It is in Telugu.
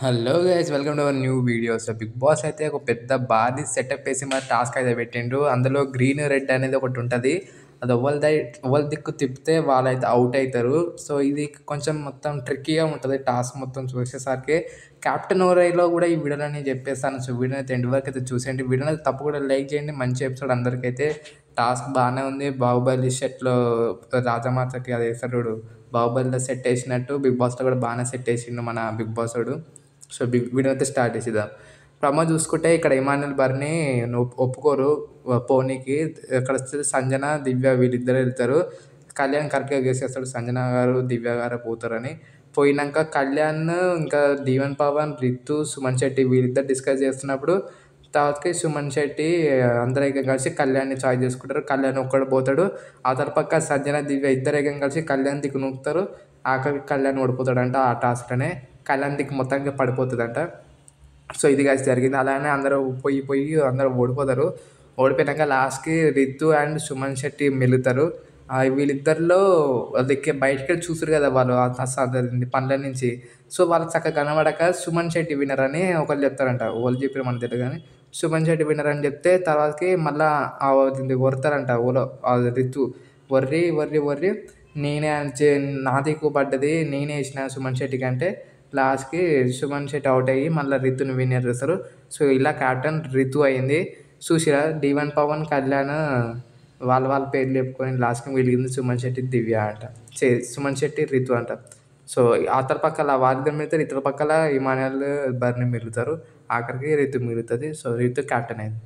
Hello guys, welcome to our new video. So Bigg Boss అయితే ఒక పెద్ద భారీ సెటప్ వేసి మరి టాస్క్ అయితే పెట్టిండ్రు. అందులో గ్రీన్ రెడ్ అనేది ఒకటి ఉంటుంది. అది ఎవరి దిక్కు తిప్పితే వాళ్ళైతే అవుట్ అవుతారు. సో ఇది కొంచెం మొత్తం ట్రిక్కీగా ఉంటుంది టాస్క్ మొత్తం చూసేసరికి. క్యాప్టెన్ ఓరైలో కూడా ఈ వీడియోని చెప్పేస్తాను. సో వీడియో అయితే ఎండ్ వరకు అయితే చూసేయండి. వీడియోని అయితే తప్పు కూడా లైక్ చేయండి. మంచి ఎపిసోడ్ అందరికైతే. టాస్క్ బాగానే ఉంది. బాహుబలి షెట్లో రాజమాతకి అది వేస్తాడు చూడు, బాహుబలిలో సెట్ వేసినట్టు బిగ్ బాస్లో కూడా బాగానే సెట్ వేసిండు మన బిగ్ బాస్ వాడు. సో బిగ్ వీడియో అయితే స్టార్ట్ చేసేద్దాం. ప్రమోద్ చూసుకుంటే ఇక్కడ ఇమాన్యుల్ బర్ని ఒప్పుకోరు పోనీకి. ఇక్కడ వచ్చేసి సంజన, దివ్య వీళ్ళిద్దరు వెళ్తారు. కళ్యాణ్ కరెక్ట్గా చేసేస్తాడు, సంజన గారు దివ్య గారు పోతారని. పోయినాక కళ్యాణ్ ఇంకా దీవెన్ పవన్, రితు, సుమన్ శెట్టి వీళ్ళిద్దరు డిస్కస్ చేస్తున్నప్పుడు తర్వాతకి సుమన్ శెట్టి అందరూ ఏకం కలిసి కళ్యాణ్ని చాయిస్ చేసుకుంటారు. కళ్యాణ్ ఒక్కడు పోతాడు. ఆ తర్వాత సంజన, దివ్య ఇద్దరు ఏకం కలిసి కళ్యాణ్ దిక్కు నూకుతారు. ఆఖరికి కళ్యాణ్ ఓడిపోతాడంట ఆ టాస్క్లోనే. కళ్యాణ్ దిక్కు మొత్తానికి పడిపోతుందంట. సో ఇది కలిసి జరిగింది. అలానే అందరూ పోయి అందరూ ఓడిపోతారు. ఓడిపోయాక లాస్ట్కి రితు అండ్ సుమన్ శెట్టి మిగులుతారు. వీళ్ళిద్దరిలో దిక్కే బయటకి వెళ్ళి చూసారు కదా వాళ్ళు పనుల నుంచి. సో వాళ్ళకి చక్కగా కనబడక సుమన్ శెట్టి విన్నర్ అని ఒకళ్ళు చెప్తారంట. వాళ్ళు చెప్పారు మనకు తెలియదు కానీ సుమన్ శెట్టి విన్నర్ అని చెప్తే తర్వాతకి మళ్ళీ వరుతారంట ఓలో రితు. వర్రి నేనే నా దిక్కు పడ్డది, నేనే వేసిన సుమన్ శెట్టి కంటే లాస్ట్కి సుమన్ శెట్టి అవుట్ అయ్యి మళ్ళీ రితుని విన్నర్ చేస్తారు. సో ఇలా క్యాప్టెన్ రితు అయింది. చూసిరా డీవన్ పవన్, కళ్యాణ్ వాళ్ళ పేర్లు చెప్పుకొని లాస్ట్కి మిగిలింది సుమన్ శెట్టి, దివ్య అంట. సుమన్ శెట్టి, రితు అంట. సో అతని పక్కల వాళ్ళిద్దరు మిగులుతారు, ఇతర పక్కల ఇమాన్యుల్ బర్ని మిగులుతారు. ఆఖరికి రితు మిగులుతుంది. సో రితు క్యాప్టెన్ అయింది.